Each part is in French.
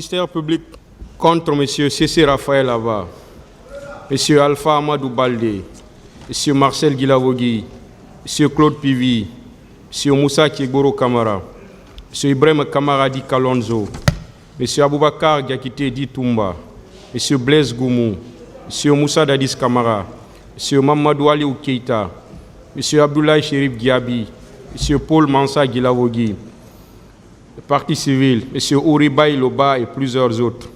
ministère public contre M. C.C. Raphaël Aba, M. Alpha Amadou Baldé, M. Marcel Guilavogui, M. Claude Pivi, M. Moussa Kiegoro Kamara, M. Ibrahim Kamaradi Kalonzo, M. Aboubakar Diakité Di Toumba, M. Blaise Goumou, M. Moussa Dadis Kamara, M. Mamadou Ali Keïta, M. Abdoulaye Chérif Giabi, M. Paul Mansa Guilavogui, le Parti civil, M. Ouribaï Loba et plusieurs autres.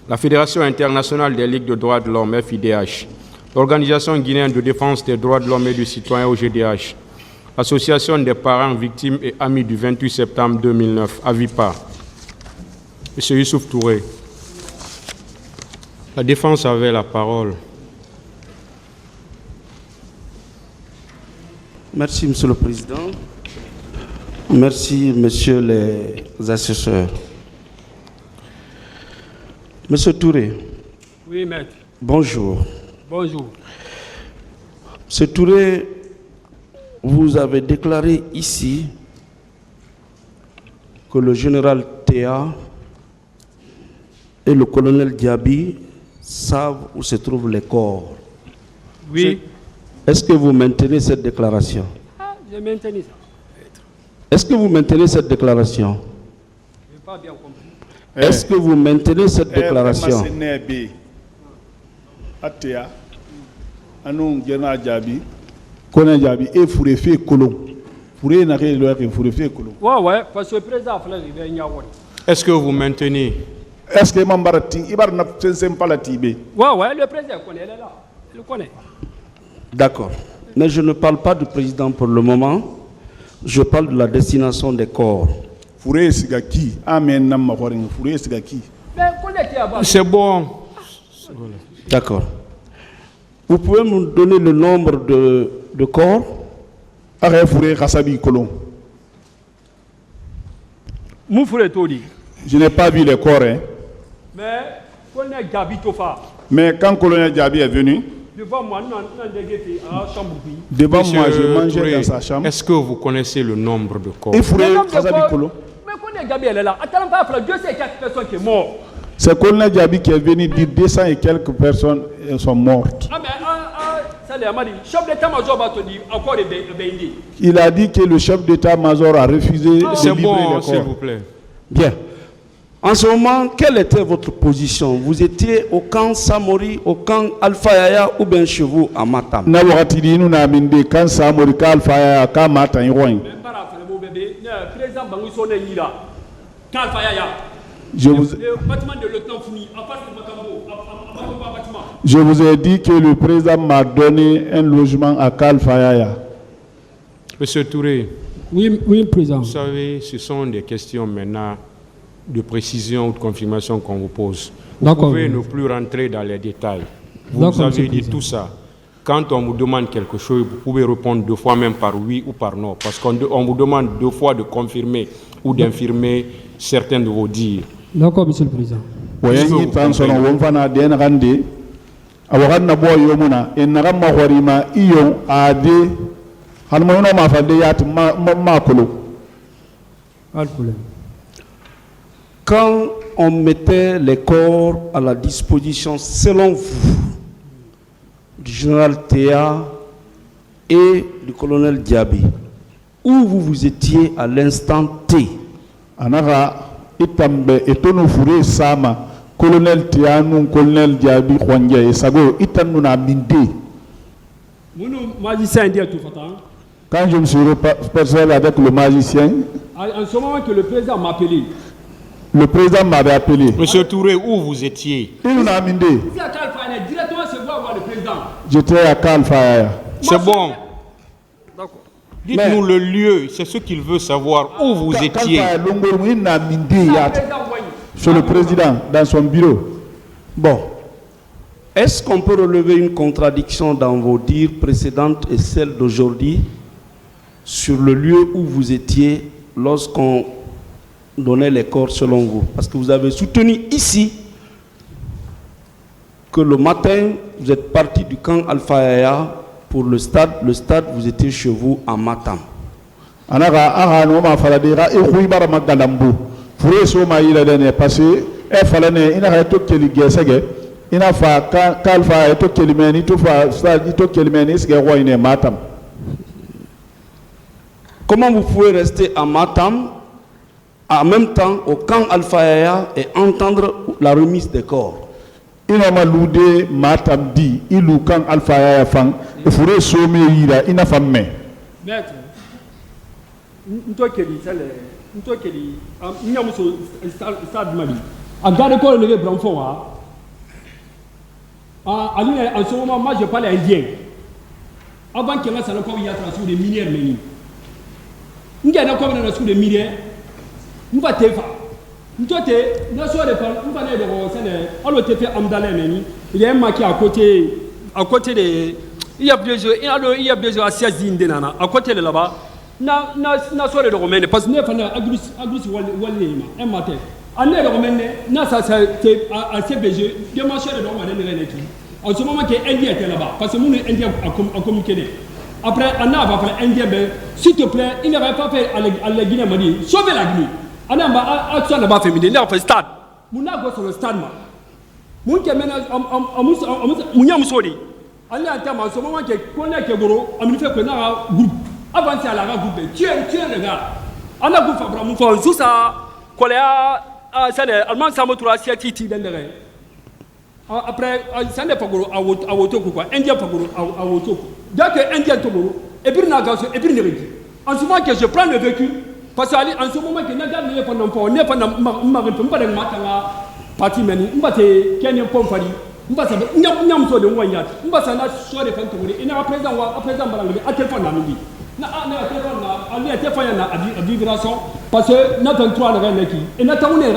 La Fédération internationale des ligues de droits de l'homme, FIDH, l'Organisation guinéenne de défense des droits de l'homme et du citoyen, OGDH, l'Association des parents, victimes et amis du 28 septembre 2009, AVIPA, M. Youssouf Touré. La défense avait la parole. Merci, Monsieur le Président. Merci, Messieurs les assesseurs. Monsieur Touré. Oui, maître. Bonjour. Bonjour. Monsieur Touré, vous avez déclaré ici que le général Théa et le colonel Diaby savent où se trouvent les corps. Oui. Est-ce que vous maintenez cette déclaration? Je maintiens ça. Est-ce que vous maintenez cette déclaration? Je n'ai pas bien compris. Est-ce que vous maintenez cette déclaration? Ouais, parce que le président a fallu arriver à Est-ce que vous maintenez? Est-ce que Ouais, le président connaît, il est là. Il le connaît. D'accord. Mais je ne parle pas du président pour le moment. Je parle de la destination des corps. C'est bon. D'accord. Vous pouvez nous donner le nombre de corps? Je n'ai pas vu les corps. Hein. Mais colonel Diaby Tofa. Mais quand colonel Diaby est venu, devant moi, je mangeais dans sa chambre. Est-ce que vous connaissez le nombre de corps? Mais colonel Diaby, elle est là. Attends, Dieu sait quelques personnes qui sont mortes. C'est colonel Diaby qui est venu dire 200 et quelques personnes sont mortes. Ah, mais ça, chef d'état-major va te dire encore des. Il a dit que le chef d'état-major a refusé de livrer les corps. S'il vous plaît. Bien. En ce moment, quelle était votre position? Vous étiez au camp Samori, au camp Alpha Yaya ou bien chez vous à Matam? Je vous ai dit que le président m'a donné un logement à Kalfayaya. Monsieur Touré. Oui, président. Vous savez, ce sont des questions maintenant de précision ou de confirmation qu'on vous pose. Vous pouvez ne plus rentrer dans les détails. Vous avez dit tout ça. Quand on vous demande quelque chose, vous pouvez répondre 2 fois même par oui ou par non. Parce qu'on vous demande 2 fois de confirmer ou d'infirmer certains de vos dires. D'accord, Monsieur le Président. Quand on mettait les corps à la disposition, selon vous, du général Théa et du colonel Diaby, où vous étiez à l'instant T? Colonel Théa, colonel Diaby, quand je me suis repercé avec le magicien, en ce moment que le président m'a appelé. Le président m'avait appelé. Monsieur Touré, où vous étiez? J'étais à Kalfaya. C'est bon. Dites-nous le lieu, c'est ce qu'il veut savoir, où vous étiez. Sur le président, dans son bureau. Bon. Est-ce qu'on peut relever une contradiction dans vos dires précédentes et celles d'aujourd'hui sur le lieu où vous étiez lorsqu'on donnait les corps selon vous? Parce que vous avez soutenu ici que le matin, vous êtes parti du camp Alpha Yaya pour le stade. Le stade, vous étiez chez vous à Matam. fure so ma yira dene parce e falane ina ha to keli gesege ina fa kalfa e to keli meni to fa sa to keli meni sge roi ne Matam. Comment vous pouvez rester à Matam en même temps au camp Alpha Yaya et entendre la remise des corps? Ina malude Matam di ilu camp Alpha Yaya fang e fure so me yira ina famme. Maître, ntokeli sale, ntokeli, nyamuso stade Mali. A garde corps le Bramfond en ce moment, moi je parle indien. Avant qu'il y ait un encore il y a transfert des minières meni. Il y a encore un transfert des minières. Nous va te faire. Nous te n'a soit de nous va aller de Sénégal. On le te fait Amdalé meni. Il y a un maquis à côté des. Il y a plusieurs assises d'Indénana à côté de là-bas. Na soit de Romaine parce que nous faisons agrus walléma un matin. Année de Romaine, na ça c'est à CBG, des marchés de Romaine en ce moment que Indien était là-bas, parce que nous, les Indiens ont communiqué. Après, Anna va faire Indien, s'il te plaît, il n'avait pas fait à la Guinée, m'a dit, sauvez la Guinée. Anna va action là-bas féminin, il a fait stade. Mouna go sur le stade, ma. Moun qui mène Mounia Moussoli. Allez en termes, en ce moment que connaît que Goro, on fait qu'on a un groupe. Avancez à la groupe, tuez le gars. Anna go Fabra Moufon, sous ça, Koléa, c'est allemand, ça me trouve à Siati dans le rêve. Après, ça n'est pas gros à Wotoko, quoi. Indien pas gros à Wotoko. Dès que Indien Togoro, et puis Nagaso, et puis Néridi. En ce moment que je prends le véhicule, parce qu'en ce moment que Nagal n'est pas non pas, on n'est pas dans ma réponse, pas dans ma partie meni, on va te Kenya Pomfari, on va savoir, Nyam so de Wanyat, on va s'en assurer de Fantomé, et à présent, Balangue, à quel point on a mis. On a téléphone à vibration parce que notre 23 n'a rien qui et n'attendons et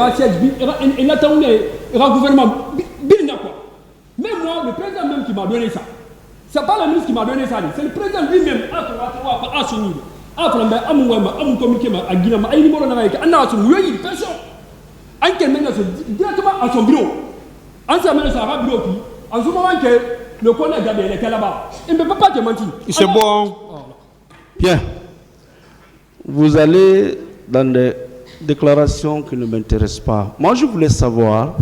n'attendons le gouvernement bien quoi. Mais moi le président même qui m'a donné ça, c'est pas le ministre qui m'a donné ça, c'est le président lui-même à son niveau. À Flambé, à mon communiqué à Guinée, à Nimoro Navaïka, à son lieu de personne. En quel moment directement à son bureau. En ce moment ça va bureau qui en ce moment que le collègue Gabriel était là-bas. Il ne peut pas te mentir. C'est bon. Bien. Vous allez dans des déclarations qui ne m'intéressent pas. Moi, je voulais savoir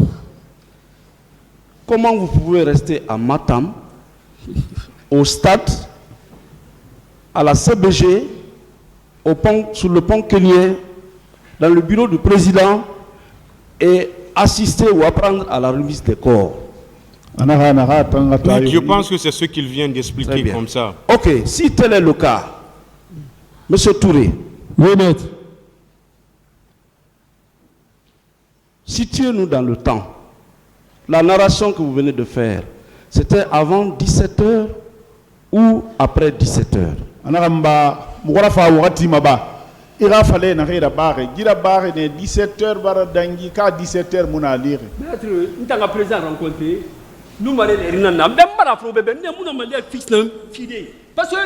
comment vous pouvez rester à Matam, au stade, à la CBG, sur le pont Kélier, dans le bureau du président et assister ou apprendre à la remise des corps. Oui, je pense que c'est ce qu'il vient d'expliquer comme ça. Ok, si tel est le cas, Monsieur Touré, oui, maître. Situez-nous dans le temps. La narration que vous venez de faire, c'était avant 17h ou après 17h? Il a fallu na barre. Gira barre ne 17h bara dangi ka 17h muna lire. Maître, nous avons président rencontré. Nous m'avons dit rien n'a même pas la frobe ben nous m'avons dit fixe non fidèle. Parce que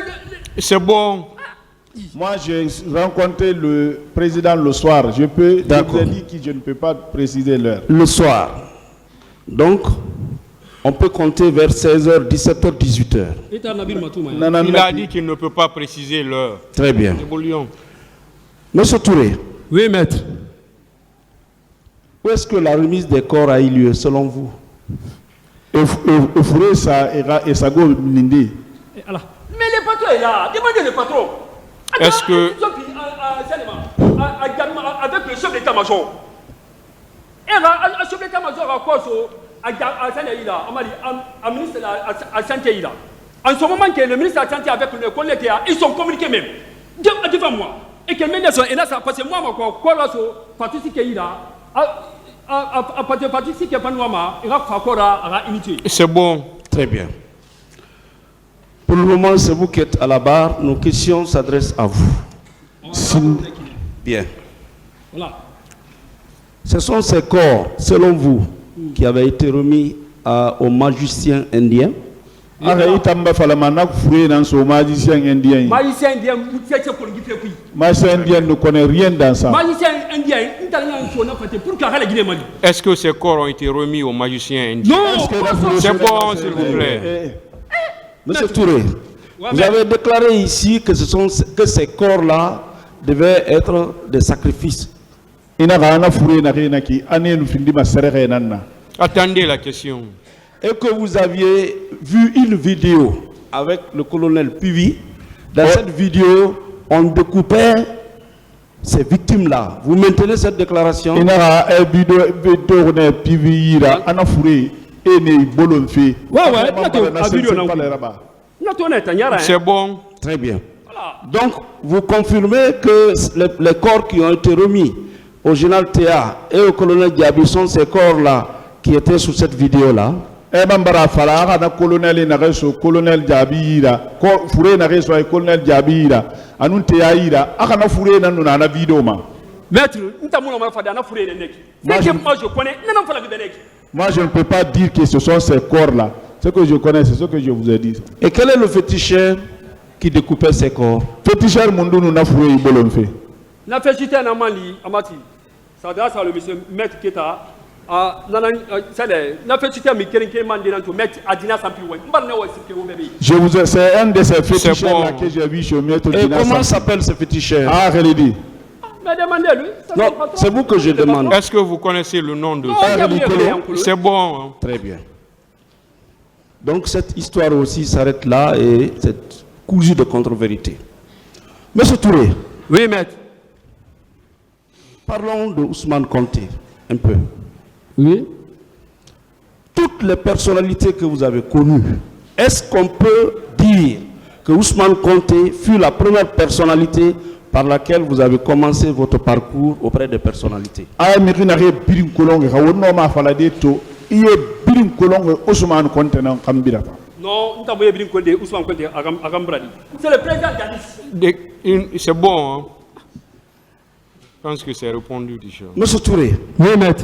c'est bon. Moi j'ai rencontré le président le soir. Je peux vous dire que je ne peux pas préciser l'heure. Le soir. Donc on peut compter vers 16h, 17h, 18h. Il a dit qu'il ne peut pas préciser l'heure. Très bien. Évoluons. Monsieur Touré. Oui, maître. Où est-ce que la remise des corps a eu lieu, selon vous? Et ça et ça go Nindi. Mais le patron est là. Demandez le patron. Est-ce que avec le chef d'état-major. Et le chef d'état-major a quoi à Sénégal, on m'a dit, un ministre à Santé. En ce moment que le ministre à Santé avec le collègue, ils sont communiqués même. Devant moi. Et que maintenant, parce que moi, je suis parti qui est là. À partir qui est pas noir, il va faire unité. C'est bon. Très bien. Pour le moment, c'est vous qui êtes à la barre. Nos questions s'adressent à vous. Bien. Voilà. Ce sont ces corps, selon vous, qui avaient été remis aux magiciens indiens. Magicien indien. Magicien indien ne connaît rien dans ça. Est-ce que ces corps ont été remis aux magiciens indiens? Non. C'est bon, s'il vous plaît. Monsieur Touré, vous avez déclaré ici que ces corps-là devaient être des sacrifices. ina ga ana fure na rena ki ane findi ma serere nanna. Attendez la question. Et que vous aviez vu une vidéo avec le colonel Pivi. Dans cette vidéo, on découpait ces victimes-là. Vous maintenez cette déclaration? Ina ga vidéo ne Pivi ira ana fure ene bolon fi. C'est bon. Très bien. Donc, vous confirmez que les corps qui ont été remis au général Théa et au colonel Diaby sont ces corps-là qui étaient sur cette vidéo-là? Bambara fala na colonel na reso colonel Diaby ko fure na reso ay colonel Diaby anun Théa ira aka na fure na no na vidéo ma. Maître, je connais. Moi, je ne peux pas dire que ce sont ces corps-là. Ce que je connais, c'est ce que je vous ai dit. Et quel est le féticheur qui découpait ces corps? Féticheur Mundu nous n'a foué Ibolon fait. La féticheur n'a pas dit, Amati. Ça grâce à le monsieur Maître Keta. Je vous ai, c'est un de ces féticheurs là que j'ai vu chez Maître Dina. Et comment s'appelle ce féticheur? Ah, Relidi. Non, c'est vous que je demande. Est-ce que vous connaissez le nom de C'est bon. Hein? Très bien. Donc cette histoire aussi s'arrête là et cette cousu de contre-vérité. Monsieur Touré. Oui, maître. Parlons de Ousmane Konté un peu. Oui. Toutes les personnalités que vous avez connues, est-ce qu'on peut dire que Ousmane Konté fut la première personnalité par laquelle vous avez commencé votre parcours auprès des personnalités? Ah, mais il n'y a pas de colonge. Il n'y a pas de colonge. Ousmane Konté n'a pas de non, c'est le président Danis. C'est bon. Hein? Je pense que c'est répondu déjà. Monsieur Touré. Oui, maître.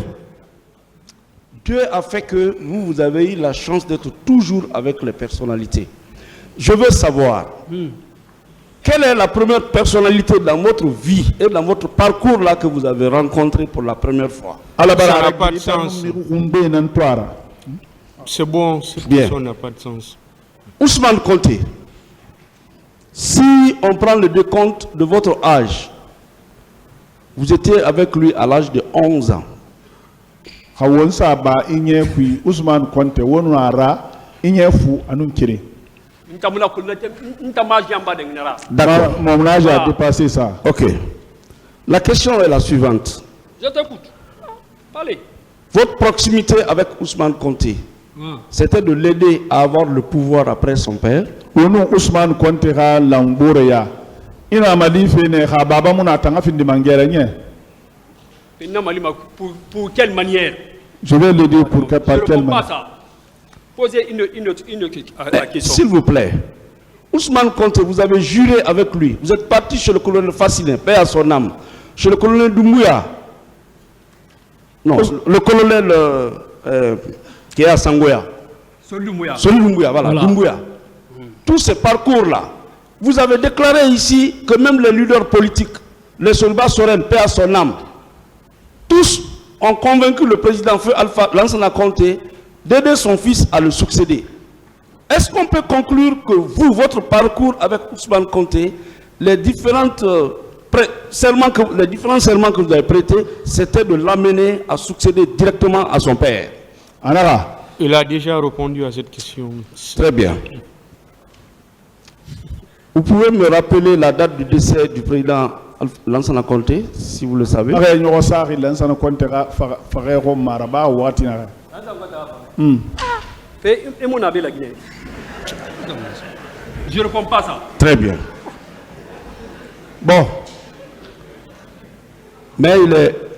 Dieu a fait que vous avez eu la chance d'être toujours avec les personnalités. Je veux savoir, quelle est la première personnalité dans votre vie et dans votre parcours là que vous avez rencontré pour la première fois? Ça n'a pas de sens. C'est bon, cette question n'a pas de sens. Ousmane Konté, si on prend le décompte de votre âge, vous étiez avec lui à l'âge de 11 ans. Ousmane Konté, d'accord, mon âge a dépassé ça. Ok. La question est la suivante. Je t'écoute. Parlez. Votre proximité avec Ousmane Konté, c'était de l'aider à avoir le pouvoir après son père? Ousmane Konté a l'amboreya. Il a mali fene ha baba muna tanga fin de mangere. Pour quelle manière? Je vais le dire pour par quelle manière. Posez une question. S'il vous plaît, Ousmane Konté, vous avez juré avec lui. Vous êtes parti chez le colonel Fassine, paix à son âme. Chez le colonel Doumbouya. Non, le colonel qui est à Sangoya. Celui Doumbouya, voilà. Doumbouya. Tous ces parcours-là, vous avez déclaré ici que même les leaders politiques, les soldats Sorel, paix à son âme, tous ont convaincu le président Feu Alpha Lansana Konté d'aider son fils à le succéder. Est-ce qu'on peut conclure que vous, votre parcours avec Ousmane Konté, les différents serments que vous avez prêtés, c'était de l'amener à succéder directement à son père? Anara. Il a déjà répondu à cette question. Très bien. Vous pouvez me rappeler la date du décès du président Lansana Konté, si vous le savez? Je ne réponds pas ça. Très bien. Bon. Mais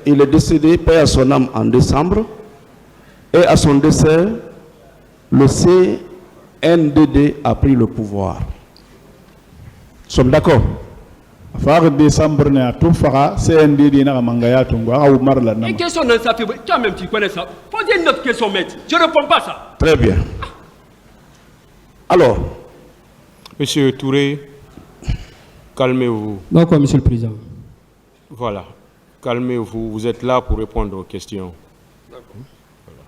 il est décédé, paix à son âme, en décembre. Et à son décès, le CNDD a pris le pouvoir. Nous sommes d'accord? Une question dans ça, toi-même tu connais ça. Posez une autre question, maître. Je ne réponds pas à ça. Très bien. Alors, Monsieur Touré, calmez-vous. D'accord, monsieur le président. Voilà. Calmez-vous. Vous êtes là pour répondre aux questions. D'accord. Voilà.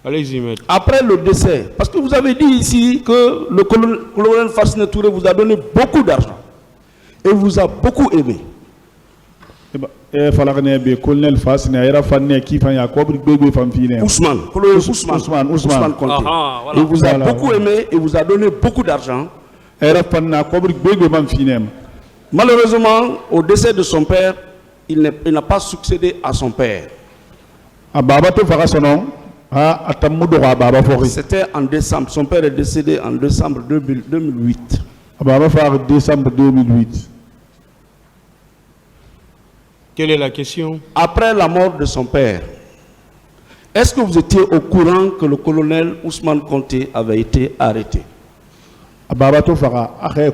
Allez-y, maître. Après le décès, parce que vous avez dit ici que le colonel Fassine Touré vous a donné beaucoup d'argent et vous a beaucoup aimé. e falakane be colonel fasne ayra fanne ki fan ya ko be fam fine Ousmane Conté. Voilà. Il vous a beaucoup aimé, il vous a donné beaucoup d'argent. ayra fanna ko be fam fine. Malheureusement, au décès de son père, il n'a pas succédé à son père. Baba to faka sono ha atamudo wa baba fori. C'était en décembre. Son père est décédé en décembre 2008. Baba fa décembre 2008. Quelle est la question? Après la mort de son père, est-ce que vous étiez au courant que le colonel Ousmane Conté avait été arrêté? Baba to faka akhe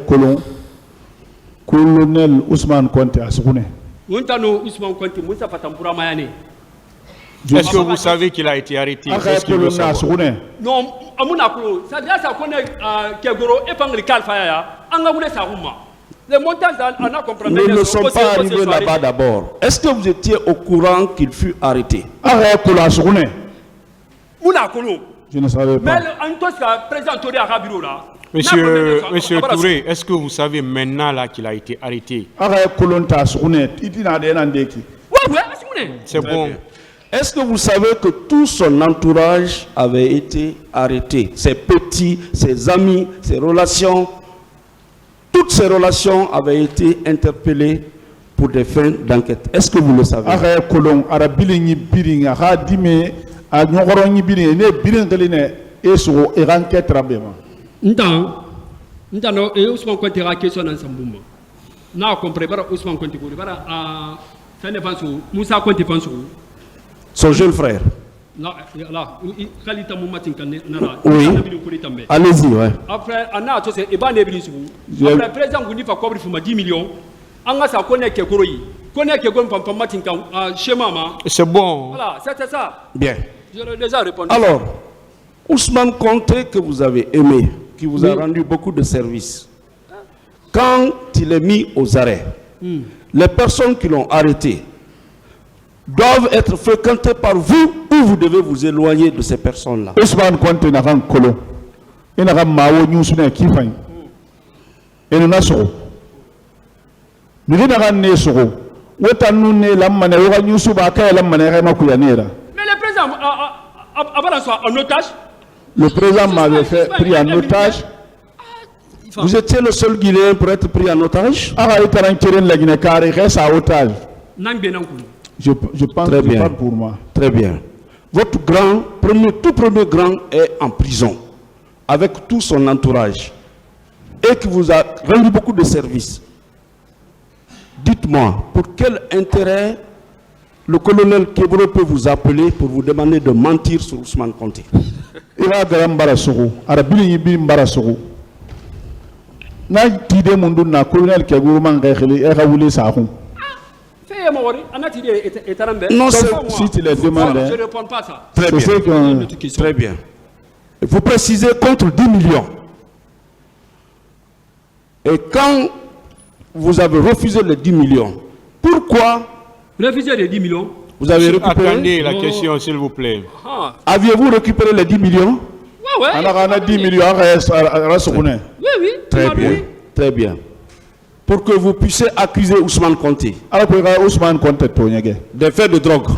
colonel Ousmane Conté asukune. Montano Ousmane Conté, Moussa Fatampura Mayane. Est-ce que vous savez qu'il a été arrêté? Est-ce que vous savez? Non, Amunakolo, ça dit ça qu'on est Kegoro et Pangli Kalfaya, Angamoule Sarouma. Les montants en a compris. Nous ne sommes pas arrivés là-bas d'abord. Est-ce que vous étiez au courant qu'il fut arrêté? Je ne savais pas. Mais en tout cas, président Touré à Rabiro là. Monsieur Touré, est-ce que vous savez maintenant là qu'il a été arrêté? C'est bon. Est-ce que vous savez que tout son entourage avait été arrêté? Ses petits, ses amis, ses relations, toutes ces relations avaient été interpellées pour des fins d'enquête. Est-ce que vous le savez? Ntano e Ousmane Conté ra question nan sambuma. Na compris bara Ousmane Conté ko bara a fene fansu Moussa Conté fansu. Son jeune frère. Là, Khalita Moumatin Kanara. Oui. Allez-y, ouais. Après, Anna, tu sais, et bien, après, président Gouni fa cobri fuma 10 millions. Anga sa connecte Koroyi. Connecte Gon Pam Matin chez Mama. C'est bon. Voilà, c'était ça. Bien. Je l'ai déjà répondu. Alors, Ousmane Conté, que vous avez aimé, qui vous a rendu beaucoup de services, quand il est mis aux arrêts, les personnes qui l'ont arrêté doivent être fréquentées par vous ou vous devez vous éloigner de ces personnes-là. Ousmane Conté n'a pas colo. Il n'a pas maou nyusune kifany. Et nous n'assurons. Nous n'avons pas né sur eux. Oueta nous né la mané ou nyusu ba kaya la mané rema kuyanera. Mais le président a en otage. Le président m'avait fait pris en otage. Vous étiez le seul Guinéen pour être pris en otage? Ah, il t'a enterré la Guinée carré reste à otage. Je pense très bien. Pas pour moi. Très bien. Votre tout premier grand est en prison avec tout son entourage et qui vous a rendu beaucoup de services. Dites-moi, pour quel intérêt le colonel Kebro peut vous appeler pour vous demander de mentir sur Ousmane Conté? Il va faire un barasoro. Arabili yibi barasoro. Na tide mundu na colonel Kebro mangayeli erawuli sahun. Non, si tu les demandes. Je ne réponds pas à ça. Très bien. Très bien. Il faut préciser contre 10 millions. Et quand vous avez refusé les 10 millions, pourquoi refuser les 10 millions? Vous avez récupéré? Attendez la question, s'il vous plaît. Aviez-vous récupéré les 10 millions? Oui. On a 10 millions. Oui. Très bien. Très bien. Pour que vous puissiez accuser Ousmane Conté des faits de drogue.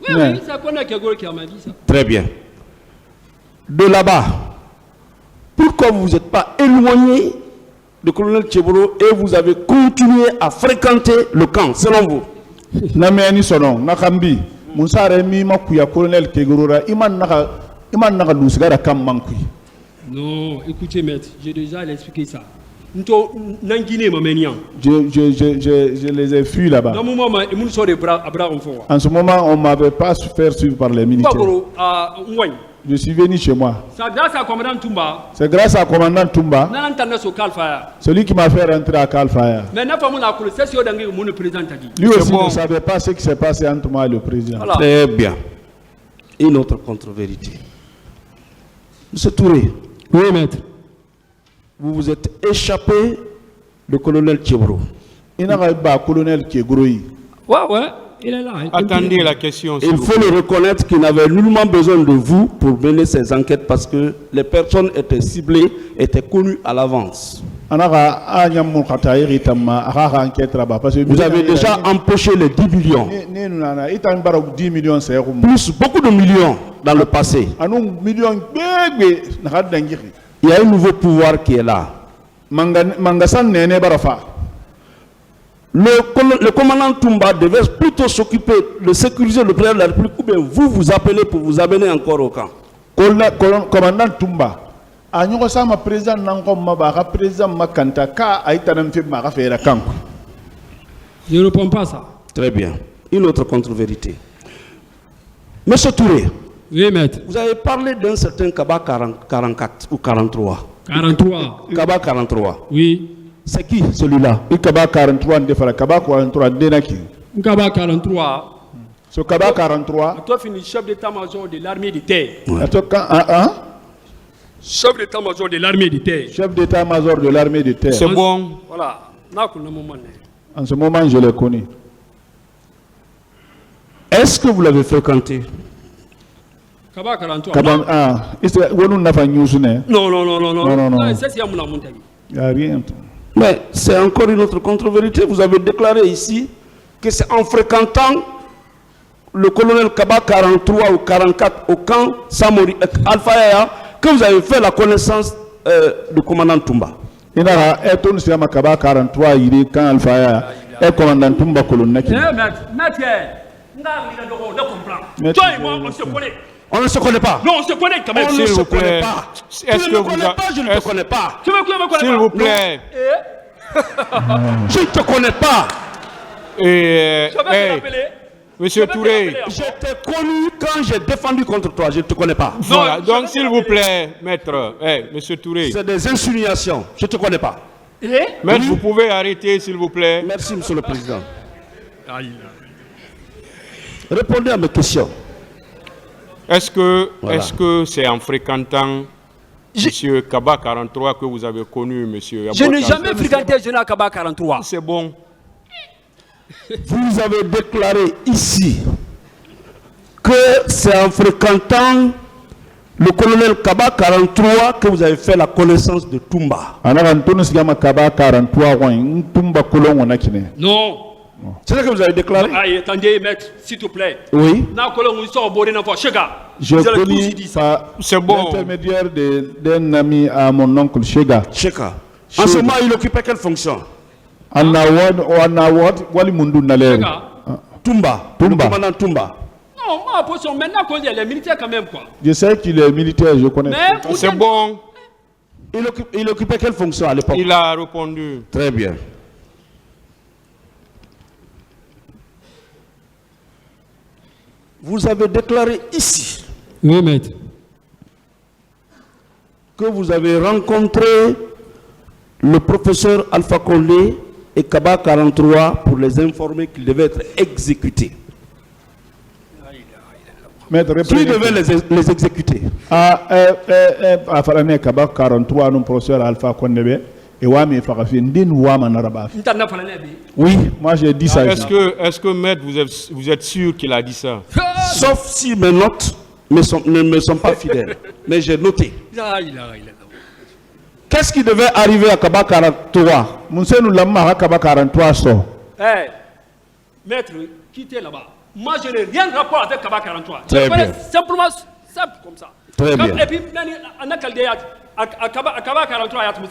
Oui, ça connaît quelqu'un qui m'a dit ça. Très bien. De là-bas, pourquoi vous n'êtes pas éloigné de colonel Tchebolo et vous avez continué à fréquenter le camp, selon vous? Non, écoutez, maître, j'ai déjà expliqué ça. Je les ai fuis là-bas. En ce moment, on ne m'avait pas fait suivre par les militaires. Je suis venu chez moi. C'est grâce à commandant Toumba, celui qui m'a fait rentrer à Kalfaya. Lui aussi ne savait pas ce qui s'est passé entre moi et le président. Voilà. Très bien. Une autre contre-vérité. Monsieur Touré. Oui, maître. Vous vous êtes échappé de colonel Tchebro. Il n'a pas colonel Tchebro. Ouais, il est là. Attendez la question. Il faut le reconnaître qu'il n'avait nullement besoin de vous pour mener ces enquêtes parce que les personnes étaient ciblées, étaient connues à l'avance. Vous avez déjà empoché les 10 millions. Plus beaucoup de millions dans le passé. Il y a un nouveau pouvoir qui est là. Le commandant Toumba devait plutôt s'occuper de sécuriser le président de la République, ou bien vous appelez pour vous amener encore au camp. Commandant Toumba, président je ne réponds pas à ça. Très bien. Une autre contre-vérité. Monsieur Touré, oui, maître. Vous avez parlé d'un certain Kaba 44 ou 43. 43. Kaba 43. Oui. C'est qui celui-là? Kaba 43, Kaba 43, Kaba 43. Ce Kaba 43. Toi, fini chef d'état-major de l'armée de terre. Ouais. Chef d'état-major de l'armée de terre. Chef d'état-major de l'armée de terre. C'est bon. Voilà. En ce moment, je le connais. Est-ce que vous l'avez fréquenté? Kaba 43. Kaba, non. Non. Il n'y a rien. Mais c'est encore une autre contre-vérité. Vous avez déclaré ici que c'est en fréquentant le colonel Kaba 43 ou 44 au camp Samori Alpha Yaya que vous avez fait la connaissance du commandant Toumba. Il y a un Kaba 43 il quand Alpha Yaya est commandant Toumba colonel. Toi et moi, on se connaît. On ne se connaît pas. Non, on se connaît quand même. On ne se connaît pas. Est-ce que vous je ne te connais pas. Tu me connais pas? S'il vous plaît. Je ne te connais pas. Monsieur Touré. Je t'ai connu quand j'ai défendu contre toi. Je ne te connais pas. Voilà. Donc, s'il vous plaît, maître, monsieur Touré. C'est des insinuations. Je ne te connais pas. Maître, vous pouvez arrêter, s'il vous plaît. Merci, monsieur le président. Répondez à mes questions. Est-ce que c'est en fréquentant monsieur Kaba 43 que vous avez connu monsieur Je n'ai jamais fréquenté Général Kaba 43. C'est bon. Vous avez déclaré ici que c'est en fréquentant le colonel Kaba 43 que vous avez fait la connaissance de Toumba. Non. C'est ça que vous avez déclaré? Attendez, maître, s'il te plaît. Oui. C'est bon. L'intermédiaire d'un ami à mon oncle Chega. Cheka. En ce moment, il occupait quelle fonction? Toumba. Le commandant Toumba. Non, ma position, maintenant qu'on est militaire quand même, quoi. Je sais qu'il est militaire, je connais. C'est bon. Il occupait quelle fonction à l'époque? Il a répondu. Très bien. Vous avez déclaré ici, oui, maître, que vous avez rencontré le professeur Alpha Condé et Kaba 43 pour les informer qu'ils devaient être exécutés. Qui devait les exécuter? Kaba 43, non professeur Alpha Condé. Oui, moi j'ai dit ça. Est-ce que maître, vous êtes sûr qu'il a dit ça? Sauf si mes notes ne me sont pas fidèles. Mais j'ai noté. Qu'est-ce qui devait arriver à Kaba 43? Maître, quittez là-bas. Moi je n'ai rien de rapport avec Kaba 43. Très bien. Simplement simple comme ça. Très bien. Et puis, Kaba 43 a tout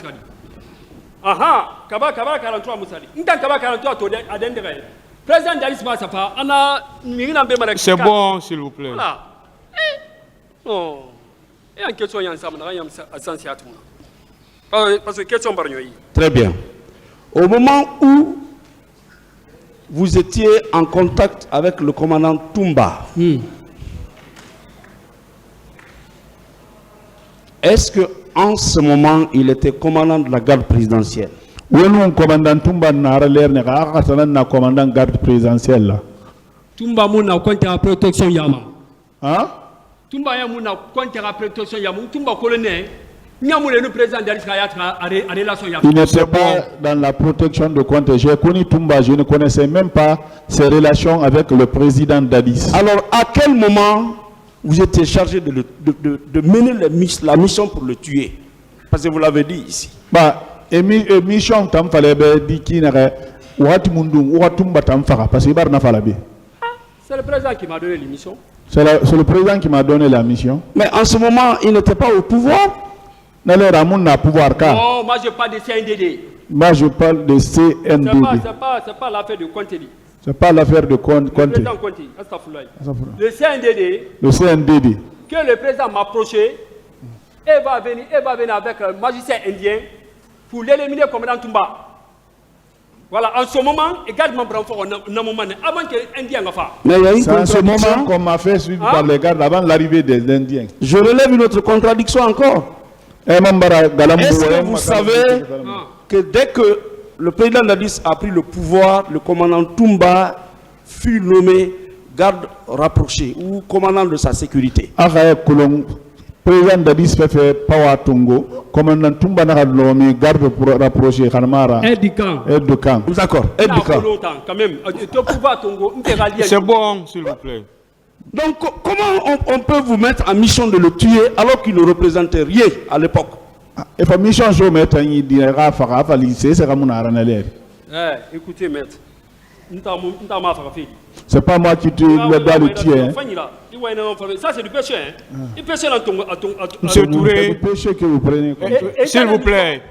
aha, Kaba 43 Moussali. N'ta Kaba 43 to adendere. Président Dalis Massafa, ana mirina be malak. C'est bon, s'il vous plaît. Voilà. Oh. Et en question ensemble, na yam asansiatu. Parce que question barnyoyi. Très bien. Au moment où vous étiez en contact avec le commandant Toumba, est-ce que en ce moment, il était commandant de la garde présidentielle? Oui, non, commandant Toumba n'a l'air de commandant garde présidentielle. Toumba mouna contre la protection yama. Hein? Toumba mouna contre la protection yama. Toumba colonel. Le président il n'était pas dans la protection de compte. J'ai connu Toumba, je ne connaissais même pas ses relations avec le président Dadis. Alors, à quel moment vous étiez chargé de mener la mission pour le tuer? Parce que vous l'avez dit ici. Bah, émission tam fallait di ki na wati mundu watumba tam fara parce que bar na fala bi. C'est le président qui m'a donné l'émission. C'est le président qui m'a donné la mission. Mais en ce moment, il n'était pas au pouvoir. Non, moi je parle de CNDD. Moi je parle de CNDD. C'est pas l'affaire de Contelli. C'est pas l'affaire de Contelli. Le CNDD. Le CNDD. Que le président m'a approché et va venir avec un magicien indien pour l'éliminer comme dans Toumba. Voilà, en ce moment, également, avant que les Indiens fassent. Mais il y a une contradiction. C'est en ce moment qu'on m'a fait suivre par les gardes avant l'arrivée des Indiens. Je relève une autre contradiction encore. Est-ce que vous savez que dès que le président Dadis a pris le pouvoir, le commandant Toumba fut nommé garde rapproché ou commandant de sa sécurité? Président Dadis fait Pawa Tongo, commandant Toumba n'a nommé garde rapproché Khanmara. Aide du camp. D'accord. Aide du camp. C'est bon, s'il vous plaît. Donc, comment on peut vous mettre en mission de le tuer alors qu'il ne représentait rien à l'époque? Et pas mission, je vais mettre un idéal c'est comme écoutez, maître. C'est pas moi qui te dois le tuer. Ça, c'est du péché. Il péché dans ton. Monsieur Touré. Péché que vous prenez. S'il vous plaît.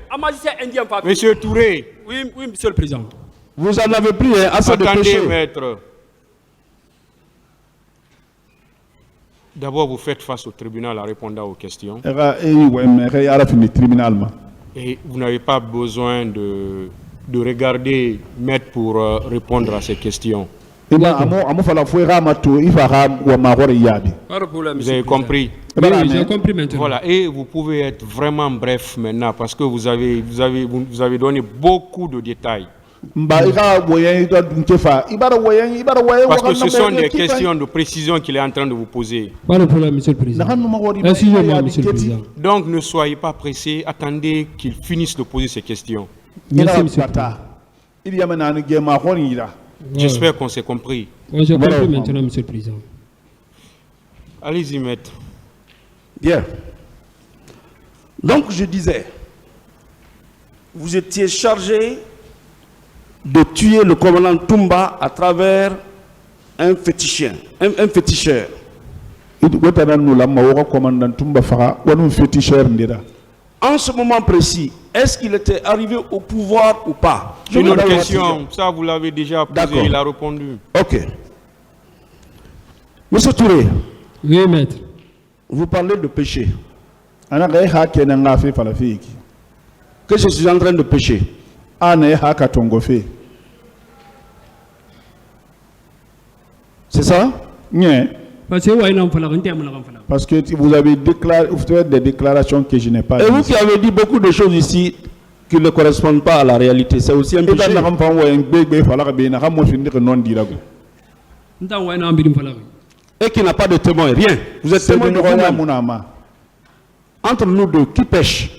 Monsieur Touré. Oui, monsieur le président. Vous en avez pris assez de péché. Attendez, maître. D'abord, vous faites face au tribunal en répondant aux questions. Et vous n'avez pas besoin de regarder maître pour répondre à ces questions. Vous avez compris? Oui, j'ai compris maintenant. Voilà, et vous pouvez être vraiment bref maintenant parce que vous avez donné beaucoup de détails. Parce que ce sont des questions de précision qu'il est en train de vous poser. Pas de problème, monsieur le président. Excusez-moi, monsieur le président. Donc ne soyez pas pressés, attendez qu'il finisse de poser ces questions. Merci, monsieur le président. J'espère qu'on s'est compris. J'ai compris maintenant, monsieur le président. Allez-y, maître. Bien. Donc je disais, vous étiez chargé de tuer le commandant Toumba à travers un féticheur. En ce moment précis, est-ce qu'il était arrivé au pouvoir ou pas? Une autre question, ça vous l'avez déjà posé, il a répondu. Ok. Monsieur Touré. Oui, maître. Vous parlez de péché. Que je suis en train de pécher. C'est ça? Parce que vous avez fait des déclarations que je n'ai pas dites. Et vous qui avez dit beaucoup de choses ici qui ne correspondent pas à la réalité, c'est aussi un péché. Et qui n'a pas de témoin, rien. Vous êtes témoin de vous-même. Entre nous deux, qui pêche?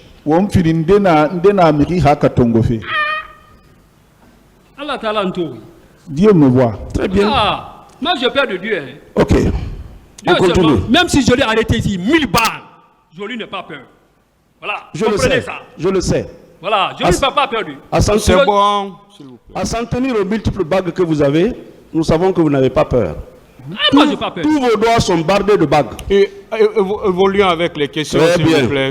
Dieu me voit. Très bien. Moi, j'ai peur de Dieu. Ok. On continue. Même si je l'ai arrêté ici, 1000 balles, je lui n'ai pas peur. Voilà. Je le sais. Ça. Je le sais. Voilà. Je n'ai pas peur de lui. C'est bon. À s'en tenir aux multiples bagues que vous avez, nous savons que vous n'avez pas peur. Moi, j'ai pas peur. Tous vos doigts sont bardés de bagues. Et évoluons avec les questions, s'il vous plaît.